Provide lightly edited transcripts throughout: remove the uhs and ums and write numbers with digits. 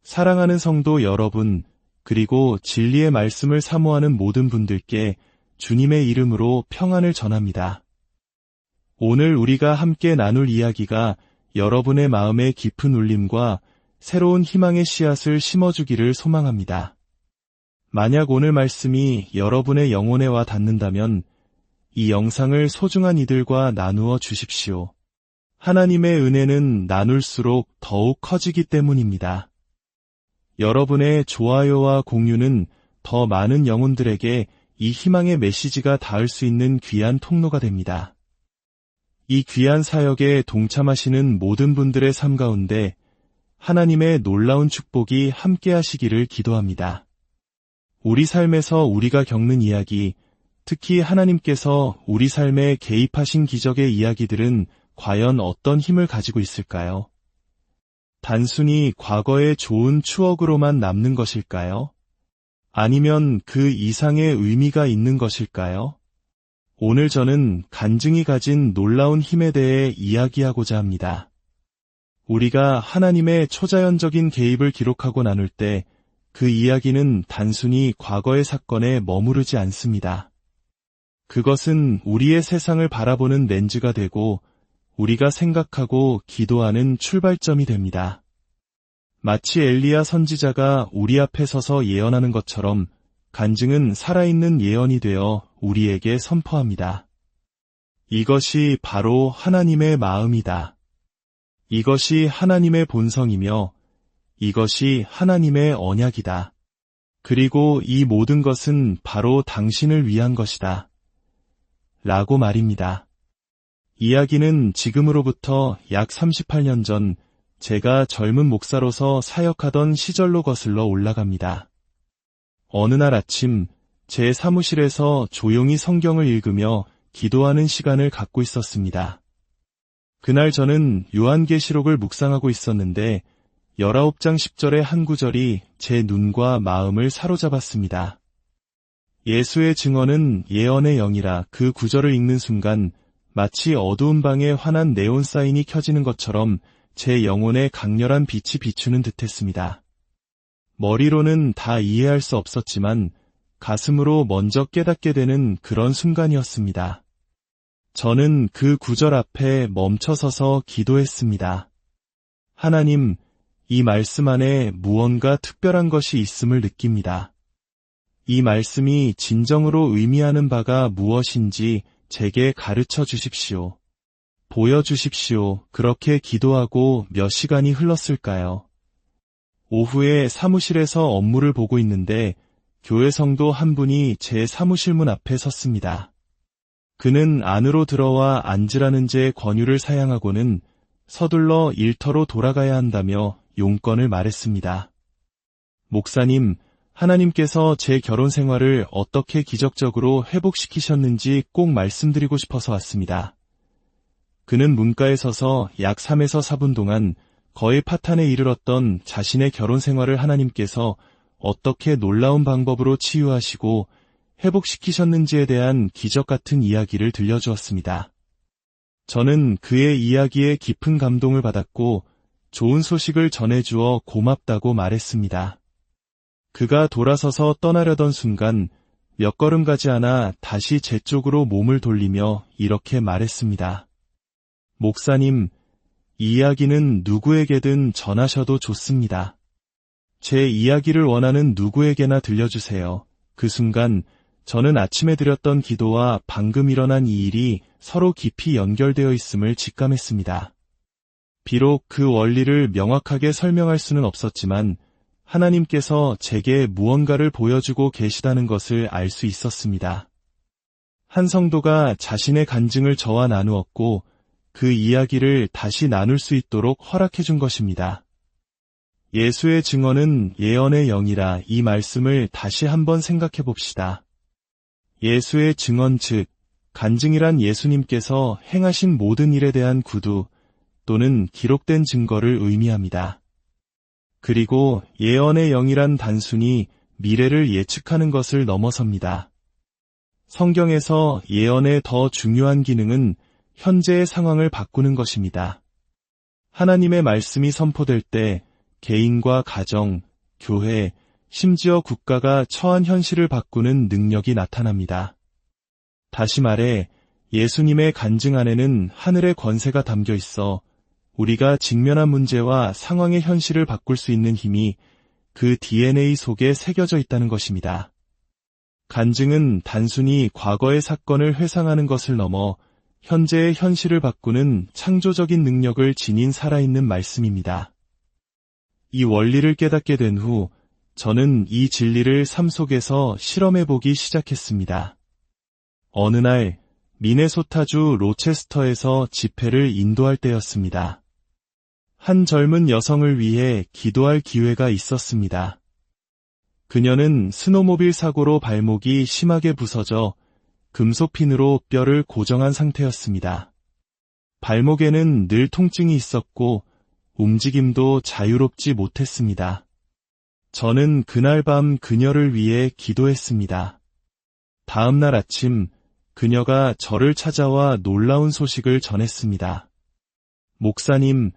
사랑하는 성도 여러분, 그리고 진리의 말씀을 사모하는 모든 분들께 주님의 이름으로 평안을 전합니다. 오늘 우리가 함께 나눌 이야기가 여러분의 마음에 깊은 울림과 새로운 희망의 씨앗을 심어주기를 소망합니다. 만약 오늘 말씀이 여러분의 영혼에 와 닿는다면 이 영상을 소중한 이들과 나누어 주십시오. 하나님의 은혜는 나눌수록 더욱 커지기 때문입니다. 여러분의 좋아요와 공유는 더 많은 영혼들에게 이 희망의 메시지가 닿을 수 있는 귀한 통로가 됩니다. 이 귀한 사역에 동참하시는 모든 분들의 삶 가운데 하나님의 놀라운 축복이 함께 하시기를 기도합니다. 우리 삶에서 우리가 겪는 이야기, 특히 하나님께서 우리 삶에 개입하신 기적의 이야기들은 과연 어떤 힘을 가지고 있을까요? 단순히 과거의 좋은 추억으로만 남는 것일까요? 아니면 그 이상의 의미가 있는 것일까요? 오늘 저는 간증이 가진 놀라운 힘에 대해 이야기하고자 합니다. 우리가 하나님의 초자연적인 개입을 기록하고 나눌 때 그 이야기는 단순히 과거의 사건에 머무르지 않습니다. 그것은 우리의 세상을 바라보는 렌즈가 되고 우리가 생각하고 기도하는 출발점이 됩니다. 마치 엘리야 선지자가 우리 앞에 서서 예언하는 것처럼 간증은 살아있는 예언이 되어 우리에게 선포합니다. 이것이 바로 하나님의 마음이다. 이것이 하나님의 본성이며 이것이 하나님의 언약이다. 그리고 이 모든 것은 바로 당신을 위한 것이다. 라고 말입니다. 이야기는 지금으로부터 약 38년 전 제가 젊은 목사로서 사역하던 시절로 거슬러 올라갑니다. 어느 날 아침 제 사무실에서 조용히 성경을 읽으며 기도하는 시간을 갖고 있었습니다. 그날 저는 요한계시록을 묵상하고 있었는데 19장 10절의 한 구절이 제 눈과 마음을 사로잡았습니다. 예수의 증언은 예언의 영이라. 그 구절을 읽는 순간 마치 어두운 방에 환한 네온 사인이 켜지는 것처럼 제 영혼에 강렬한 빛이 비추는 듯했습니다. 머리로는 다 이해할 수 없었지만 가슴으로 먼저 깨닫게 되는 그런 순간이었습니다. 저는 그 구절 앞에 멈춰서서 기도했습니다. 하나님, 이 말씀 안에 무언가 특별한 것이 있음을 느낍니다. 이 말씀이 진정으로 의미하는 바가 무엇인지 제게 가르쳐 주십시오. 보여주십시오. 그렇게 기도하고 몇 시간이 흘렀을까요? 오후에 사무실에서 업무를 보고 있는데 교회 성도 한 분이 제 사무실 문 앞에 섰습니다. 그는 안으로 들어와 앉으라는 제 권유를 사양하고는 서둘러 일터로 돌아가야 한다며 용건을 말했습니다. 목사님, 하나님께서 제 결혼 생활을 어떻게 기적적으로 회복시키셨는지 꼭 말씀드리고 싶어서 왔습니다. 그는 문가에 서서 약 3에서 4분 동안 거의 파탄에 이르렀던 자신의 결혼 생활을 하나님께서 어떻게 놀라운 방법으로 치유하시고 회복시키셨는지에 대한 기적 같은 이야기를 들려주었습니다. 저는 그의 이야기에 깊은 감동을 받았고 좋은 소식을 전해주어 고맙다고 말했습니다. 그가 돌아서서 떠나려던 순간 몇 걸음 가지 않아 다시 제 쪽으로 몸을 돌리며 이렇게 말했습니다. 목사님, 이 이야기는 누구에게든 전하셔도 좋습니다. 제 이야기를 원하는 누구에게나 들려주세요. 그 순간 저는 아침에 드렸던 기도와 방금 일어난 이 일이 서로 깊이 연결되어 있음을 직감했습니다. 비록 그 원리를 명확하게 설명할 수는 없었지만 하나님께서 제게 무언가를 보여주고 계시다는 것을 알 수 있었습니다. 한 성도가 자신의 간증을 저와 나누었고 그 이야기를 다시 나눌 수 있도록 허락해 준 것입니다. 예수의 증언은 예언의 영이라. 이 말씀을 다시 한번 생각해 봅시다. 예수의 증언 즉 간증이란 예수님께서 행하신 모든 일에 대한 구두 또는 기록된 증거를 의미합니다. 그리고 예언의 영이란 단순히 미래를 예측하는 것을 넘어섭니다. 성경에서 예언의 더 중요한 기능은 현재의 상황을 바꾸는 것입니다. 하나님의 말씀이 선포될 때 개인과 가정, 교회, 심지어 국가가 처한 현실을 바꾸는 능력이 나타납니다. 다시 말해 예수님의 간증 안에는 하늘의 권세가 담겨 있어 우리가 직면한 문제와 상황의 현실을 바꿀 수 있는 힘이 그 DNA 속에 새겨져 있다는 것입니다. 간증은 단순히 과거의 사건을 회상하는 것을 넘어 현재의 현실을 바꾸는 창조적인 능력을 지닌 살아있는 말씀입니다. 이 원리를 깨닫게 된 후 저는 이 진리를 삶 속에서 실험해보기 시작했습니다. 어느 날 미네소타주 로체스터에서 집회를 인도할 때였습니다. 한 젊은 여성을 위해 기도할 기회가 있었습니다. 그녀는 스노모빌 사고로 발목이 심하게 부서져 금속핀으로 뼈를 고정한 상태였습니다. 발목에는 늘 통증이 있었고 움직임도 자유롭지 못했습니다. 저는 그날 밤 그녀를 위해 기도했습니다. 다음 날 아침 그녀가 저를 찾아와 놀라운 소식을 전했습니다. 목사님,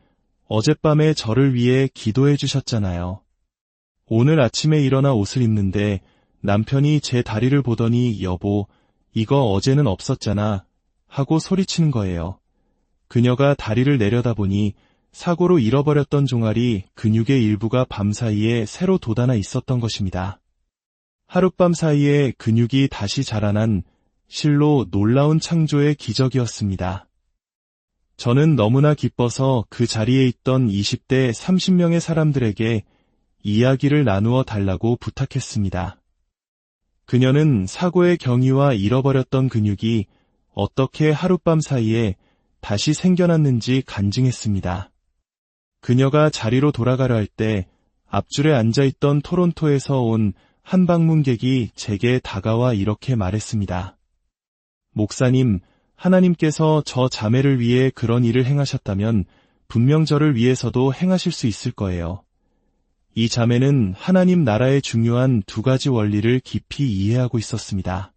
어젯밤에 저를 위해 기도해 주셨잖아요. 오늘 아침에 일어나 옷을 입는데 남편이 제 다리를 보더니 여보, 이거 어제는 없었잖아 하고 소리치는 거예요. 그녀가 다리를 내려다보니 사고로 잃어버렸던 종아리 근육의 일부가 밤사이에 새로 돋아나 있었던 것입니다. 하룻밤 사이에 근육이 다시 자라난 실로 놀라운 창조의 기적이었습니다. 저는 너무나 기뻐서 그 자리에 있던 20대 30명의 사람들에게 이야기를 나누어 달라고 부탁했습니다. 그녀는 사고의 경위와 잃어버렸던 근육이 어떻게 하룻밤 사이에 다시 생겨났는지 간증했습니다. 그녀가 자리로 돌아가려 할 때 앞줄에 앉아있던 토론토에서 온 한 방문객이 제게 다가와 이렇게 말했습니다. 목사님, 하나님께서 저 자매를 위해 그런 일을 행하셨다면 분명 저를 위해서도 행하실 수 있을 거예요. 이 자매는 하나님 나라의 중요한 두 가지 원리를 깊이 이해하고 있었습니다.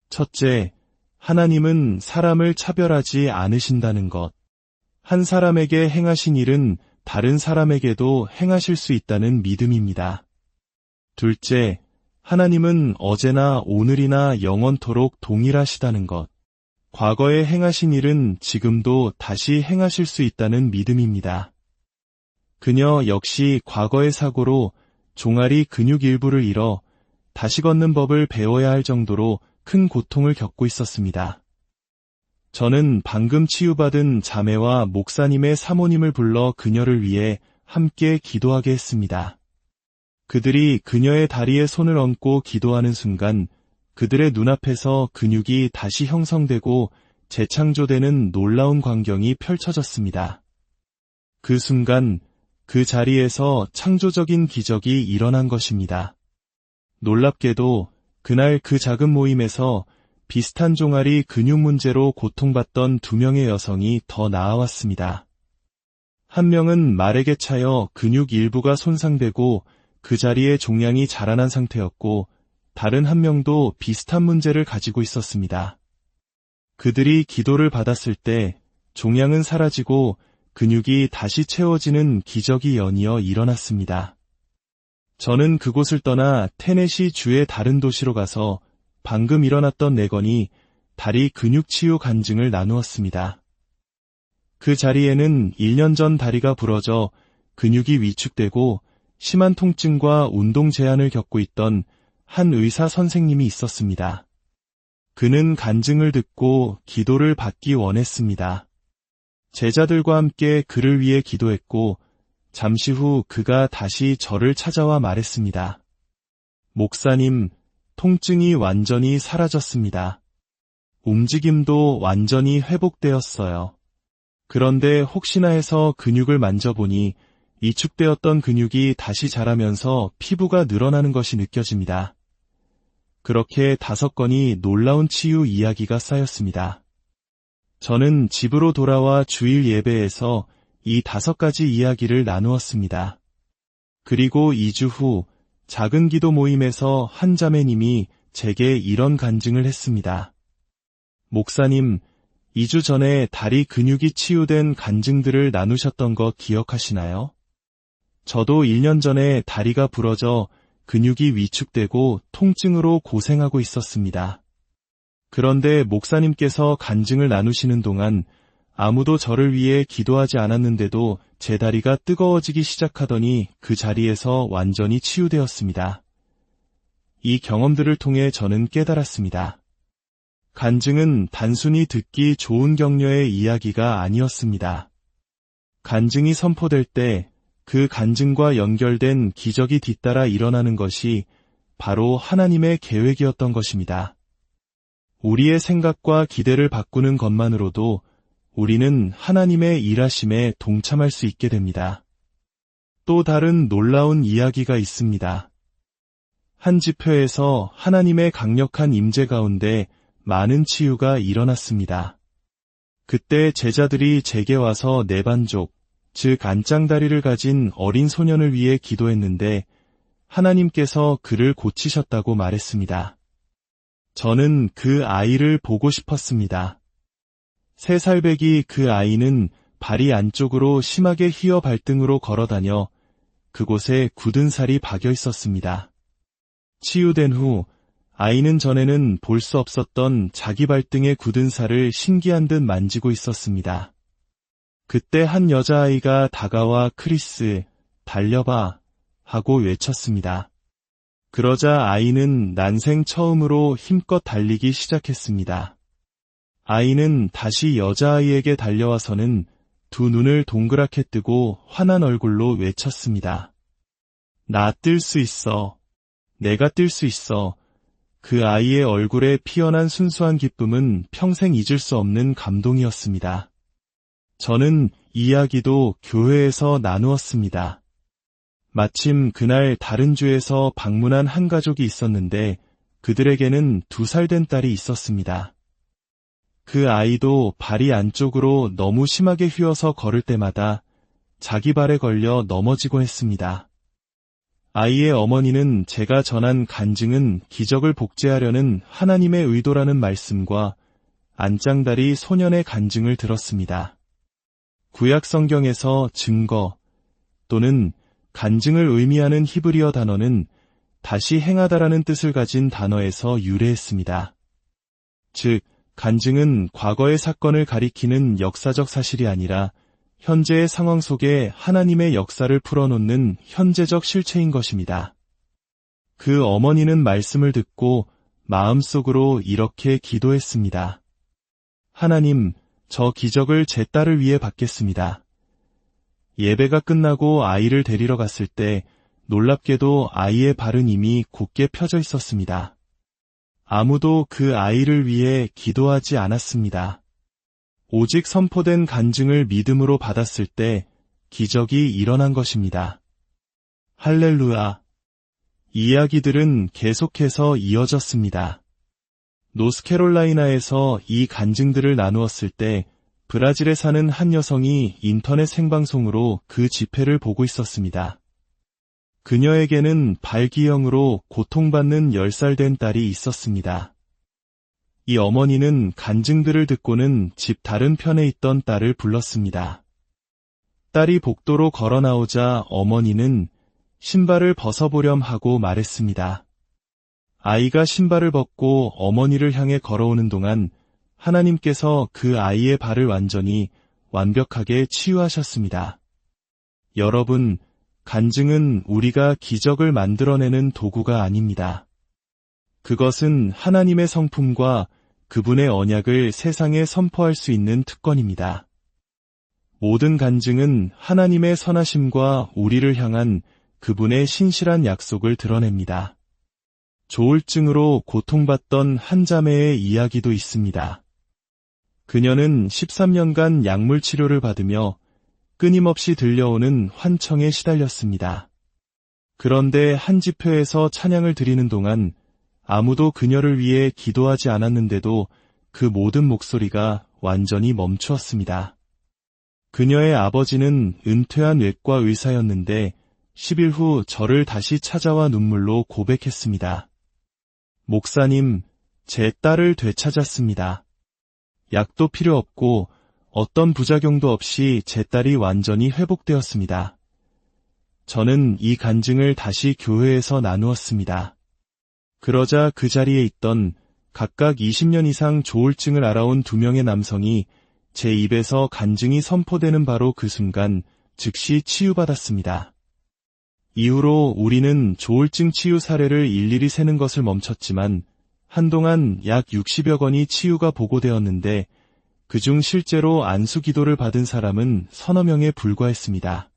첫째, 하나님은 사람을 차별하지 않으신다는 것. 한 사람에게 행하신 일은 다른 사람에게도 행하실 수 있다는 믿음입니다. 둘째, 하나님은 어제나 오늘이나 영원토록 동일하시다는 것. 과거에 행하신 일은 지금도 다시 행하실 수 있다는 믿음입니다. 그녀 역시 과거의 사고로 종아리 근육 일부를 잃어 다시 걷는 법을 배워야 할 정도로 큰 고통을 겪고 있었습니다. 저는 방금 치유받은 자매와 목사님의 사모님을 불러 그녀를 위해 함께 기도하게 했습니다. 그들이 그녀의 다리에 손을 얹고 기도하는 순간 그들의 눈앞에서 근육이 다시 형성되고 재창조되는 놀라운 광경이 펼쳐졌습니다. 그 순간 그 자리에서 창조적인 기적이 일어난 것입니다. 놀랍게도 그날 그 작은 모임에서 비슷한 종아리 근육 문제로 고통받던 2명의 여성이 더 나아왔습니다. 한 명은 말에게 차여 근육 일부가 손상되고 그 자리에 종양이 자라난 상태였고 다른 한 명도 비슷한 문제를 가지고 있었습니다. 그들이 기도를 받았을 때 종양은 사라지고 근육이 다시 채워지는 기적이 연이어 일어났습니다. 저는 그곳을 떠나 테네시 주의 다른 도시로 가서 방금 일어났던 4건이 다리 근육 치유 간증을 나누었습니다. 그 자리에는 1년 전 다리가 부러져 근육이 위축되고 심한 통증과 운동 제한을 겪고 있던 한 의사 선생님이 있었습니다. 그는 간증을 듣고 기도를 받기 원했습니다. 제자들과 함께 그를 위해 기도했고 잠시 후 그가 다시 저를 찾아와 말했습니다. 목사님, 통증이 완전히 사라졌습니다. 움직임도 완전히 회복되었어요. 그런데 혹시나 해서 근육을 만져보니 이축되었던 근육이 다시 자라면서 피부가 늘어나는 것이 느껴집니다. 그렇게 5건이 놀라운 치유 이야기가 쌓였습니다. 저는 집으로 돌아와 주일 예배에서 이 5가지 이야기를 나누었습니다. 그리고 2주 후 작은 기도 모임에서 한 자매님이 제게 이런 간증을 했습니다. 목사님, 2주 전에 다리 근육이 치유된 간증들을 나누셨던 거 기억하시나요? 저도 1년 전에 다리가 부러져 근육이 위축되고 통증으로 고생하고 있었습니다. 그런데 목사님께서 간증을 나누시는 동안 아무도 저를 위해 기도하지 않았는데도 제 다리가 뜨거워지기 시작하더니 그 자리에서 완전히 치유되었습니다. 이 경험들을 통해 저는 깨달았습니다. 간증은 단순히 듣기 좋은 격려의 이야기가 아니었습니다. 간증이 선포될 때 그 간증과 연결된 기적이 뒤따라 일어나는 것이 바로 하나님의 계획이었던 것입니다. 우리의 생각과 기대를 바꾸는 것만으로도 우리는 하나님의 일하심에 동참할 수 있게 됩니다. 또 다른 놀라운 이야기가 있습니다. 한 집회에서 하나님의 강력한 임재 가운데 많은 치유가 일어났습니다. 그때 제자들이 제게 와서 내반족, 즉 안짱다리를 가진 어린 소년을 위해 기도했는데 하나님께서 그를 고치셨다고 말했습니다. 저는 그 아이를 보고 싶었습니다. 3살배기 그 아이는 발이 안쪽으로 심하게 휘어 발등으로 걸어다녀 그곳에 굳은 살이 박여 있었습니다. 치유된 후 아이는 전에는 볼 수 없었던 자기 발등의 굳은 살을 신기한 듯 만지고 있었습니다. 그때 한 여자아이가 다가와 크리스, 달려봐 하고 외쳤습니다. 그러자 아이는 난생 처음으로 힘껏 달리기 시작했습니다. 아이는 다시 여자아이에게 달려와서는 두 눈을 동그랗게 뜨고 화난 얼굴로 외쳤습니다. 나 뛸 수 있어. 내가 뛸 수 있어. 그 아이의 얼굴에 피어난 순수한 기쁨은 평생 잊을 수 없는 감동이었습니다. 저는 이야기도 교회에서 나누었습니다. 마침 그날 다른 주에서 방문한 한 가족이 있었는데 그들에게는 2살 된 딸이 있었습니다. 그 아이도 발이 안쪽으로 너무 심하게 휘어서 걸을 때마다 자기 발에 걸려 넘어지곤 했습니다. 아이의 어머니는 제가 전한 간증은 기적을 복제하려는 하나님의 의도라는 말씀과 안짱다리 소년의 간증을 들었습니다. 구약 성경에서 증거 또는 간증을 의미하는 히브리어 단어는 다시 행하다라는 뜻을 가진 단어에서 유래했습니다. 즉, 간증은 과거의 사건을 가리키는 역사적 사실이 아니라 현재의 상황 속에 하나님의 역사를 풀어놓는 현재적 실체인 것입니다. 그 어머니는 말씀을 듣고 마음속으로 이렇게 기도했습니다. 하나님, 저 기적을 제 딸을 위해 받겠습니다. 예배가 끝나고 아이를 데리러 갔을 때 놀랍게도 아이의 발은 이미 곧게 펴져 있었습니다. 아무도 그 아이를 위해 기도하지 않았습니다. 오직 선포된 간증을 믿음으로 받았을 때 기적이 일어난 것입니다. 할렐루야! 이야기들은 계속해서 이어졌습니다. 노스캐롤라이나에서 이 간증들을 나누었을 때 브라질에 사는 한 여성이 인터넷 생방송으로 그 집회를 보고 있었습니다. 그녀에게는 발기형으로 고통받는 10살 된 딸이 있었습니다. 이 어머니는 간증들을 듣고는 집 다른 편에 있던 딸을 불렀습니다. 딸이 복도로 걸어 나오자 어머니는 신발을 벗어보렴 하고 말했습니다. 아이가 신발을 벗고 어머니를 향해 걸어오는 동안 하나님께서 그 아이의 발을 완벽하게 치유하셨습니다. 여러분, 간증은 우리가 기적을 만들어내는 도구가 아닙니다. 그것은 하나님의 성품과 그분의 언약을 세상에 선포할 수 있는 특권입니다. 모든 간증은 하나님의 선하심과 우리를 향한 그분의 신실한 약속을 드러냅니다. 조울증으로 고통받던 한 자매의 이야기도 있습니다. 그녀는 13년간 약물 치료를 받으며 끊임없이 들려오는 환청에 시달렸습니다. 그런데 한 집회에서 찬양을 드리는 동안 아무도 그녀를 위해 기도하지 않았는데도 그 모든 목소리가 완전히 멈추었습니다. 그녀의 아버지는 은퇴한 외과 의사였는데 10일 후 저를 다시 찾아와 눈물로 고백했습니다. 목사님, 제 딸을 되찾았습니다. 약도 필요 없고 어떤 부작용도 없이 제 딸이 완전히 회복되었습니다. 저는 이 간증을 다시 교회에서 나누었습니다. 그러자 그 자리에 있던 각각 20년 이상 조울증을 알아온 2명의 남성이 제 입에서 간증이 선포되는 바로 그 순간 즉시 치유받았습니다. 이후로 우리는 조울증 치유 사례를 일일이 세는 것을 멈췄지만 한동안 약 60여 건이 치유가 보고되었는데 그중 실제로 안수 기도를 받은 사람은 서너 명에 불과했습니다.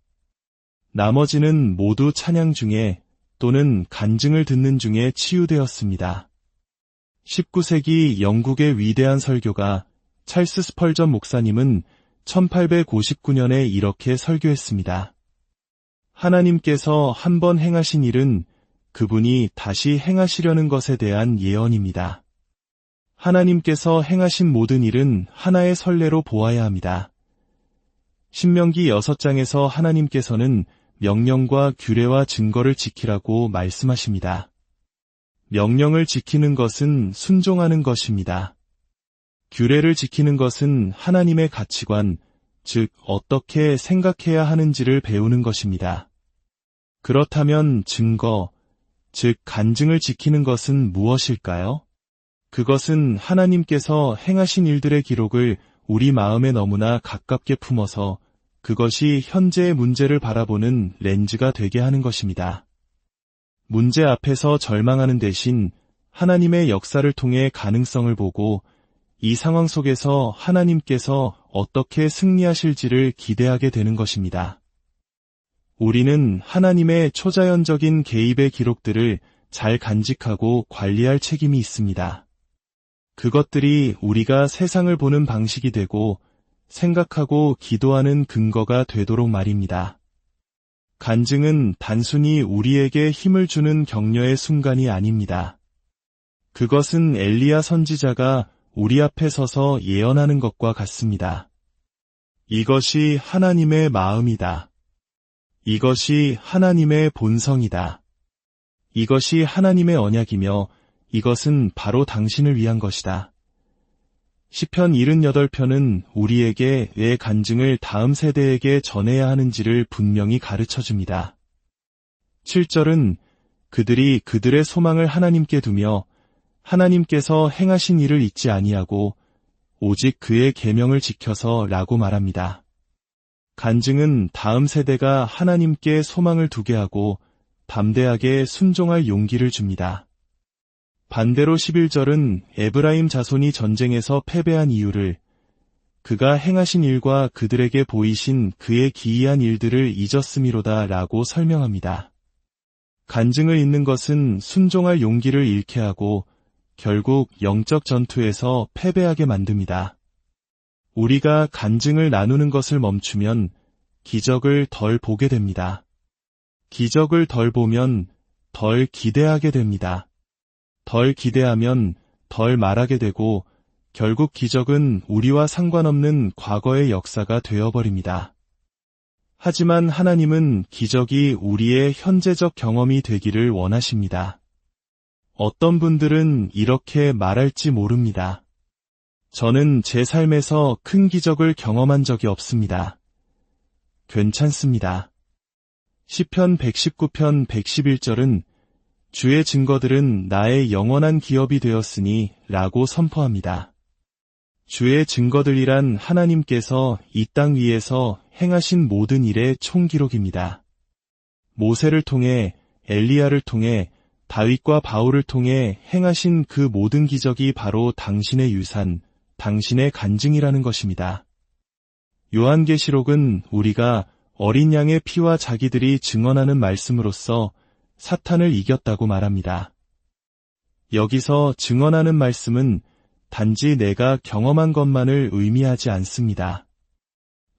나머지는 모두 찬양 중에 또는 간증을 듣는 중에 치유되었습니다. 19세기 영국의 위대한 설교가 찰스 스펄전 목사님은 1859년에 이렇게 설교했습니다. 하나님께서 한 번 행하신 일은 그분이 다시 행하시려는 것에 대한 예언입니다. 하나님께서 행하신 모든 일은 하나의 선례로 보아야 합니다. 신명기 6장에서 하나님께서는 명령과 규례와 증거를 지키라고 말씀하십니다. 명령을 지키는 것은 순종하는 것입니다. 규례를 지키는 것은 하나님의 가치관, 즉 어떻게 생각해야 하는지를 배우는 것입니다. 그렇다면 증거, 즉 간증을 지키는 것은 무엇일까요? 그것은 하나님께서 행하신 일들의 기록을 우리 마음에 너무나 가깝게 품어서 그것이 현재의 문제를 바라보는 렌즈가 되게 하는 것입니다. 문제 앞에서 절망하는 대신 하나님의 역사를 통해 가능성을 보고 이 상황 속에서 하나님께서 어떻게 승리하실지를 기대하게 되는 것입니다. 우리는 하나님의 초자연적인 개입의 기록들을 잘 간직하고 관리할 책임이 있습니다. 그것들이 우리가 세상을 보는 방식이 되고 생각하고 기도하는 근거가 되도록 말입니다. 간증은 단순히 우리에게 힘을 주는 격려의 순간이 아닙니다. 그것은 엘리야 선지자가 우리 앞에 서서 예언하는 것과 같습니다. 이것이 하나님의 마음이다. 이것이 하나님의 본성이다. 이것이 하나님의 언약이며 이것은 바로 당신을 위한 것이다. 시편 78편은 우리에게 왜 간증을 다음 세대에게 전해야 하는지를 분명히 가르쳐줍니다. 7절은 그들이 그들의 소망을 하나님께 두며 하나님께서 행하신 일을 잊지 아니하고 오직 그의 계명을 지켜서 라고 말합니다. 간증은 다음 세대가 하나님께 소망을 두게 하고 담대하게 순종할 용기를 줍니다. 반대로 11절은 에브라임 자손이 전쟁에서 패배한 이유를 그가 행하신 일과 그들에게 보이신 그의 기이한 일들을 잊었음이로다 라고 설명합니다. 간증을 잊는 것은 순종할 용기를 잃게 하고 결국 영적 전투에서 패배하게 만듭니다. 우리가 간증을 나누는 것을 멈추면 기적을 덜 보게 됩니다. 기적을 덜 보면 덜 기대하게 됩니다. 덜 기대하면 덜 말하게 되고 결국 기적은 우리와 상관없는 과거의 역사가 되어버립니다. 하지만 하나님은 기적이 우리의 현재적 경험이 되기를 원하십니다. 어떤 분들은 이렇게 말할지 모릅니다. 저는 제 삶에서 큰 기적을 경험한 적이 없습니다. 괜찮습니다. 시편 119편 111절은 주의 증거들은 나의 영원한 기업이 되었으니 라고 선포합니다. 주의 증거들이란 하나님께서 이 땅 위에서 행하신 모든 일의 총기록입니다. 모세를 통해 엘리야를 통해 다윗과 바울을 통해 행하신 그 모든 기적이 바로 당신의 유산, 당신의 간증이라는 것입니다. 요한계시록은 우리가 어린 양의 피와 자기들이 증언하는 말씀으로써 사탄을 이겼다고 말합니다. 여기서 증언하는 말씀은 단지 내가 경험한 것만을 의미하지 않습니다.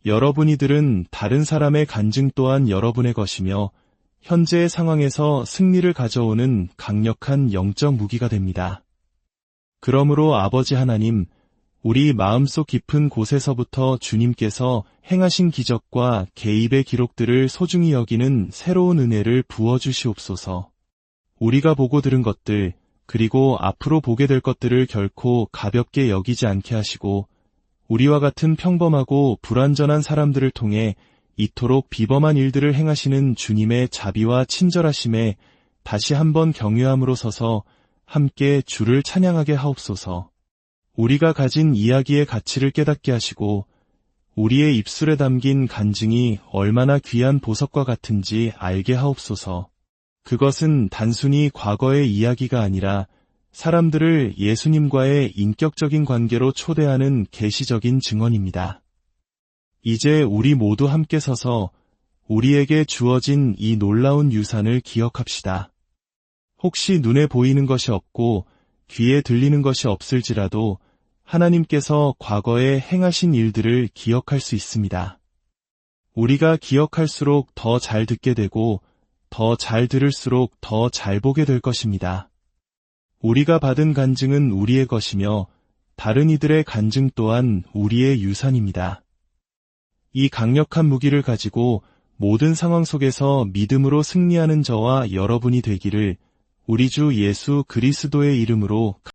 여러분이들은 다른 사람의 간증 또한 여러분의 것이며 현재의 상황에서 승리를 가져오는 강력한 영적 무기가 됩니다. 그러므로 아버지 하나님, 우리 마음속 깊은 곳에서부터 주님께서 행하신 기적과 개입의 기록들을 소중히 여기는 새로운 은혜를 부어주시옵소서. 우리가 보고 들은 것들, 그리고 앞으로 보게 될 것들을 결코 가볍게 여기지 않게 하시고 우리와 같은 평범하고 불완전한 사람들을 통해 이토록 비범한 일들을 행하시는 주님의 자비와 친절하심에 다시 한번 경외함으로 서서 함께 주를 찬양하게 하옵소서. 우리가 가진 이야기의 가치를 깨닫게 하시고 우리의 입술에 담긴 간증이 얼마나 귀한 보석과 같은지 알게 하옵소서. 그것은 단순히 과거의 이야기가 아니라 사람들을 예수님과의 인격적인 관계로 초대하는 계시적인 증언입니다. 이제 우리 모두 함께 서서 우리에게 주어진 이 놀라운 유산을 기억합시다. 혹시 눈에 보이는 것이 없고 귀에 들리는 것이 없을지라도 하나님께서 과거에 행하신 일들을 기억할 수 있습니다. 우리가 기억할수록 더 잘 듣게 되고 더 잘 들을수록 더 잘 보게 될 것입니다. 우리가 받은 간증은 우리의 것이며 다른 이들의 간증 또한 우리의 유산입니다. 이 강력한 무기를 가지고 모든 상황 속에서 믿음으로 승리하는 저와 여러분이 되기를 우리 주 예수 그리스도의 이름으로